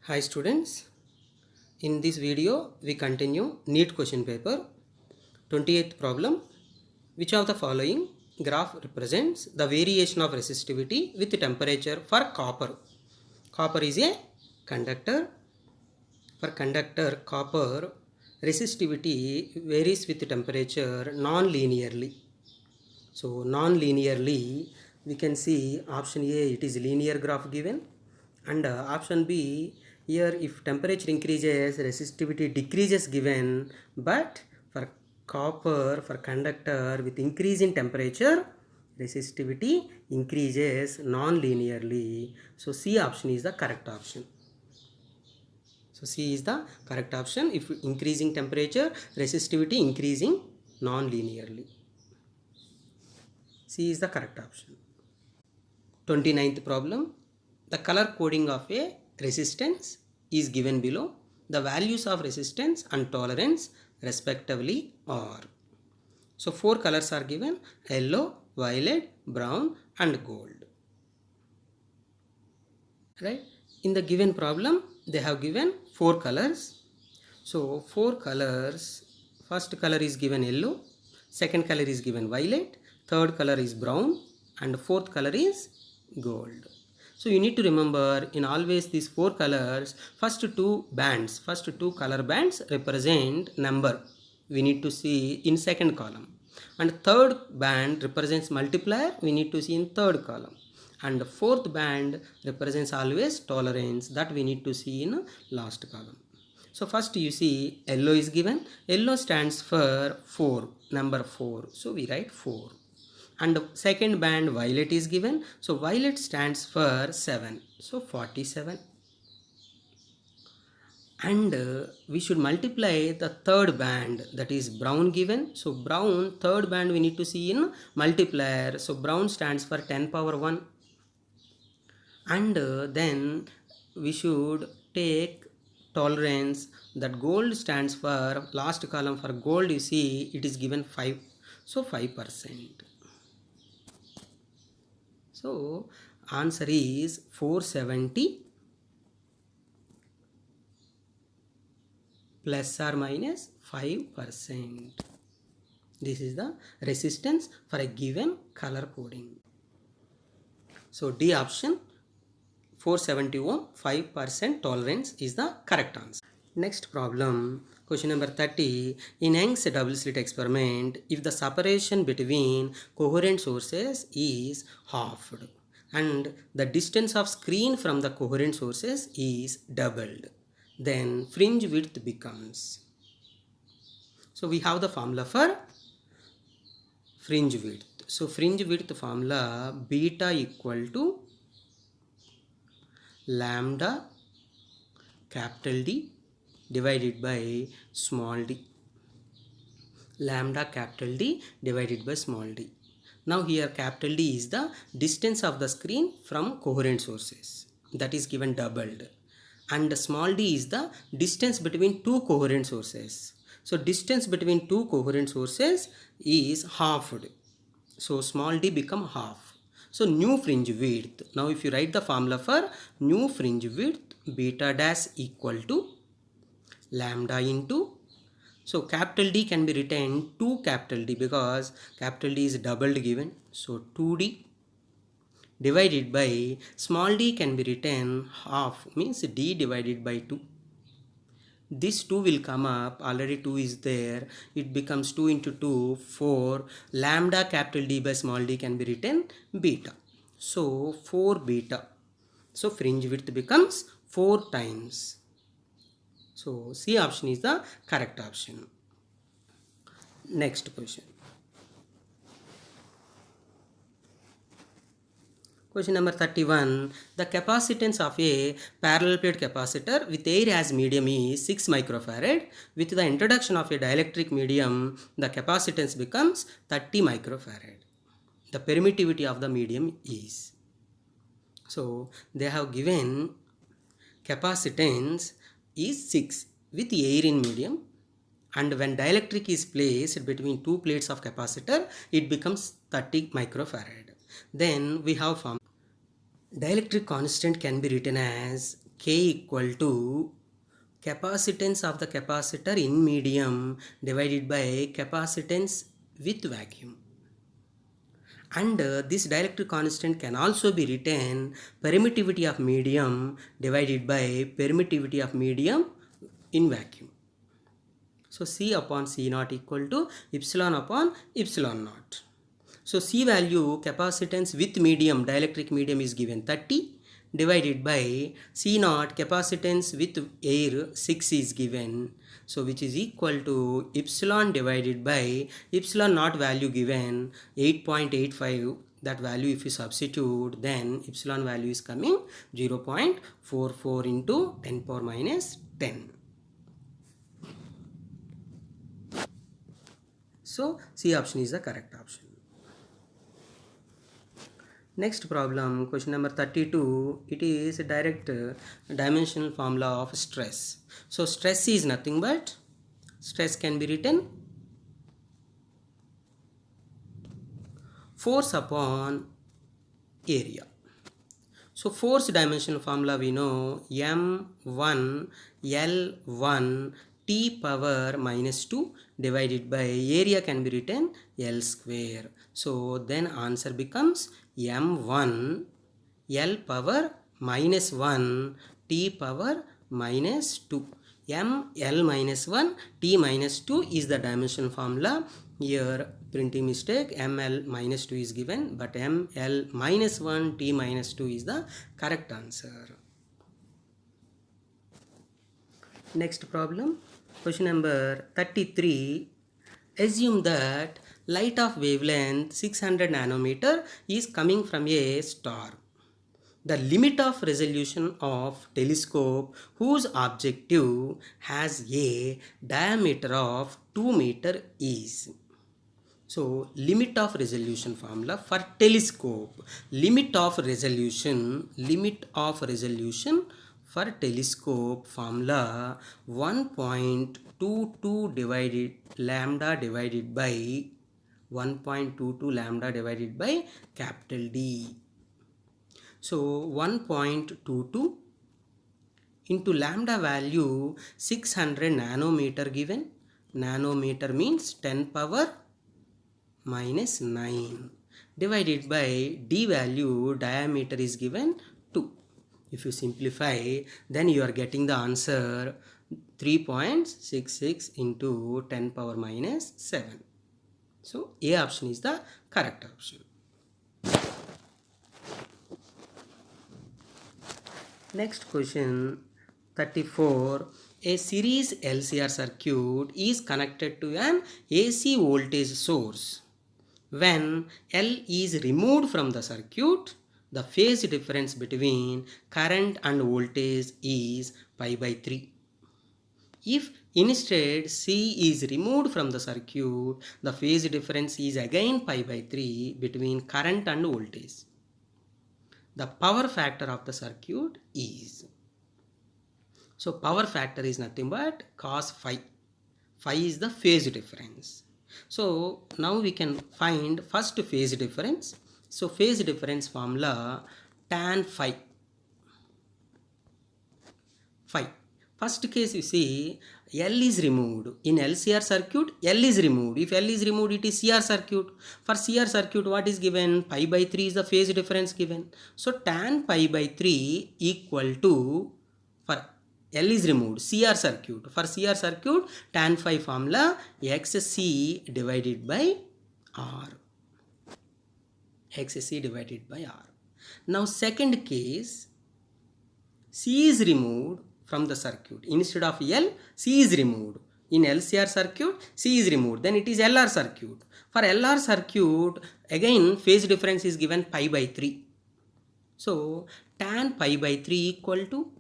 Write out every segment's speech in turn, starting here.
Hi students, in this video we continue NEET question paper 28th problem. Which of the following graph represents the variation of resistivity with temperature for copper? Copper is a conductor. For conductor copper, resistivity varies with temperature non-linearly. So non-linearly we can see option A, it is linear graph given, and option B, here if temperature increases resistivity decreases given, but for copper, for conductor with increase in temperature resistivity increases non-linearly. So C option is the correct option. So C is the correct option. If increasing temperature resistivity increasing non-linearly. C is the correct option. 29th problem. The color coding of a resistance is given below. The values of resistance and tolerance respectively are. So 4 colors are given: yellow, violet, brown and gold. Right? In the given problem, they have given 4 colors. So 4 colors, first color is given yellow, second color is given violet, third color is brown and fourth color is gold. So you need to remember in always these 4 colors, first two color bands represent number. We need to see in second column. And third band represents multiplier, we need to see in third column. And the fourth band represents always tolerance, that we need to see in last column. So first you see yellow is given. Yellow stands for 4, number 4. So we write 4. And second band violet is given. So violet stands for 7. So 47. And we should multiply the third band, that is brown given. So brown, third band we need to see in multiplier. So brown stands for 10 power 1. And then we should take tolerance, that gold stands for last column. For gold you see it is given 5, so 5%. So answer is 470 plus or minus 5%. This is the resistance for a given color coding. So D option, 470 ohm, 5% tolerance is the correct answer. Next problem, question number 30. In Young's double slit experiment, if the separation between coherent sources is halved and the distance of screen from the coherent sources is doubled, then fringe width becomes. So we have the formula for fringe width. So fringe width formula, beta equal to lambda capital D divided by small d. Lambda capital D divided by small d. Now here capital D is the distance of the screen from coherent sources, that is given doubled, and small d is the distance between two coherent sources. So distance between two coherent sources is halved. So small d become half. So new fringe width. Now if you write the formula for new fringe width, beta dash equal to lambda into, so capital D can be written 2 capital D because capital D is doubled given. So 2D divided by small d can be written half, means D divided by 2. This 2 will come up, already 2 is there. It becomes 2 into 2, 4. Lambda capital D by small d can be written beta. So 4 beta. So fringe width becomes 4 times. So C option is the correct option. Next question. Question number 31. The capacitance of a parallel plate capacitor with air as medium is 6 microfarad. With the introduction of a dielectric medium, the capacitance becomes 30 microfarad. The permittivity of the medium is. So they have given capacitance is 6 with air in medium, and when dielectric is placed between two plates of capacitor, it becomes 30 microfarad. Then we have formed dielectric constant can be written as K equal to capacitance of the capacitor in medium divided by capacitance with vacuum. And this dielectric constant can also be written permittivity of medium divided by permittivity of medium in vacuum. So C upon C naught equal to epsilon upon epsilon naught. So C value, capacitance with medium, dielectric medium, is given 30 divided by C naught, capacitance with air, 6 is given. So which is equal to epsilon divided by epsilon naught value given 8.85. That value if you substitute, then epsilon value is coming 0.44 into 10 power minus 10. So C option is the correct option. Next problem, question number 32. It is a direct dimensional formula of stress. So stress is nothing but, stress can be written force upon area. So force dimensional formula we know, M1 L1 T power minus 2 divided by area can be written L square. So then answer becomes M1 L power minus 1 T power minus 2. M L minus 1 T minus 2 is the dimensional formula. Here printing mistake, ML minus 2 is given, but ML minus 1 T minus 2 is the correct answer. Next problem, question number 33. Assume that light of wavelength 600 nanometer is coming from a star. The limit of resolution of telescope whose objective has a diameter of 2 meter is. So limit of resolution formula for telescope, limit of resolution for telescope formula 1.22 divided lambda divided by 1.22 lambda divided by capital D. So 1.22 into lambda value 600 nanometer given. Nanometer means 10 power minus 9 divided by D value, diameter is given 2. If you simplify, then you are getting the answer 3.66 into 10 power minus 7. So A option is the correct option. Next question 34. A series LCR circuit is connected to an AC voltage source. When L is removed from the circuit, the phase difference between current and voltage is pi by 3. If instead C is removed from the circuit, the phase difference is again pi by 3 between current and voltage. The power factor of the circuit is. So power factor is nothing but cos phi. Phi is the phase difference. So now we can find first phase difference. So phase difference formula tan phi. First case you see L is removed. In LCR circuit, L is removed. If L is removed, it is CR circuit. For CR circuit, what is given? Pi by 3 is the phase difference given. So tan pi by 3 equal to, for L is removed, CR circuit. For CR circuit, tan phi formula XC divided by R. XC divided by R. Now second case, C is removed from the circuit. Instead of L, C is removed. In LCR circuit, C is removed. Then it is LR circuit. For LR circuit, again phase difference is given pi by 3. So tan pi by 3 equal to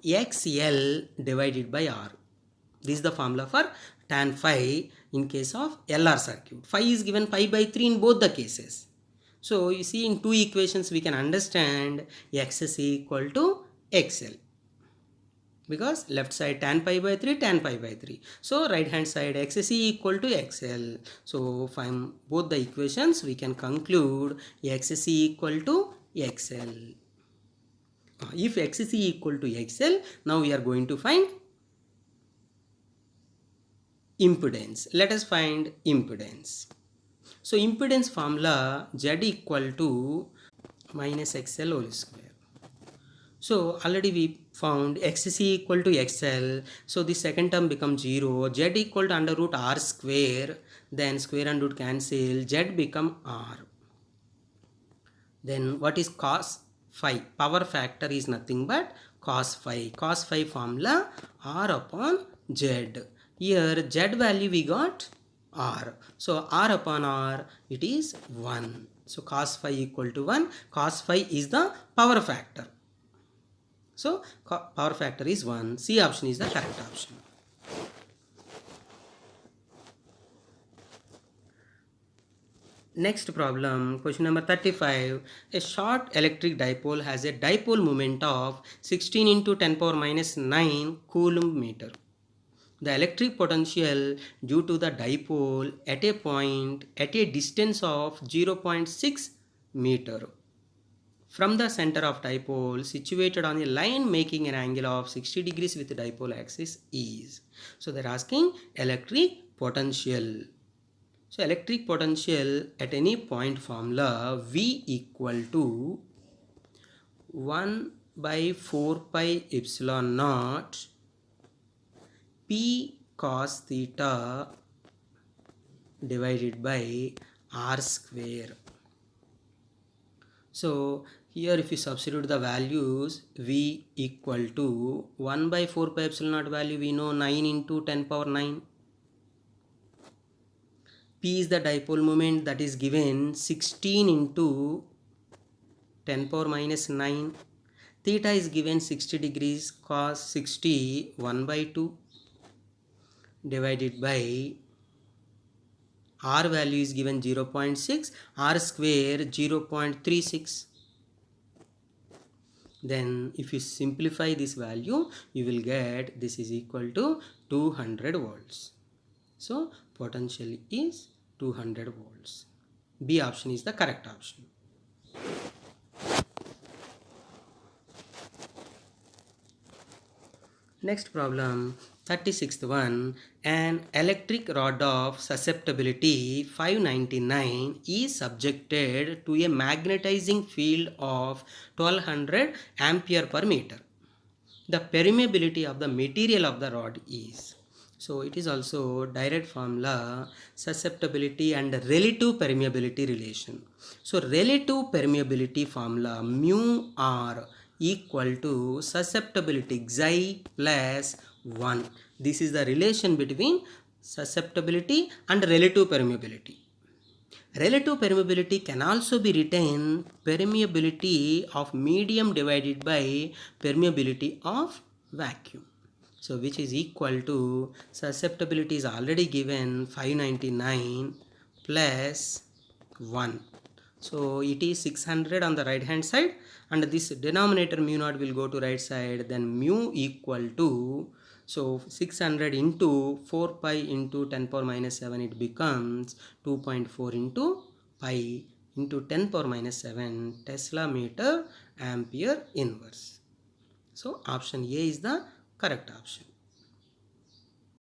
XL divided by R. This is the formula for tan phi in case of LR circuit. Phi is given pi by 3 in both the cases. So you see in two equations we can understand XC equal to XL. because left side tan pi by 3, tan pi by 3. So right hand side xc equal to xl. So from both the equations we can conclude xc equal to xl. If xc equal to xl, now we are going to find impedance. Let us find impedance. So impedance formula Z equal to minus XL whole square. So already we found xc equal to xl. So the second term becomes 0. Z equal to under root r square. Then square and root cancel. Z become r. Then what is cos phi? Power factor is nothing but cos phi. Cos phi formula r upon z. Here z value we got r. So r upon r it is 1. So cos phi equal to 1. Cos phi is the power factor. So power factor is 1. C option is the correct option. Next problem, question number 35. A short electric dipole has a dipole moment of 16 into 10 power minus 9 coulomb meter. The electric potential due to the dipole at a point at a distance of 0.6 meter from the center of dipole situated on a line making an angle of 60 degrees with the dipole axis is. So they are asking electric potential. So electric potential at any point formula V equal to 1 by 4 pi epsilon naught P cos theta divided by R square. So here if you substitute the values, V equal to 1 by 4 pi epsilon naught value we know 9 into 10 power 9. P is the dipole moment, that is given 16 into 10 power minus 9. Theta is given 60 degrees, cos 60 1 by 2 divided by R value is given 0.6, R square 0.36. Then if you simplify this value, you will get this is equal to 200 volts. So potential is 200 volts. B option is the correct option. Next problem, 36th one. An electric rod of susceptibility 599 is subjected to a magnetizing field of 1200 ampere per meter. The permeability of the material of the rod is. So it is also direct formula, susceptibility and relative permeability relation. So relative permeability formula mu r equal to susceptibility xi plus 1. This is the relation between susceptibility and relative permeability. Relative permeability can also be written permeability of medium divided by permeability of vacuum. So which is equal to susceptibility is already given 599 plus 1. So it is 600 on the right hand side and this denominator mu naught will go to right side, then mu equal to, so 600 into 4 pi into 10 power minus 7 it becomes 2.4 into pi into 10 power minus 7 Tesla meter ampere inverse. So option A is the correct option.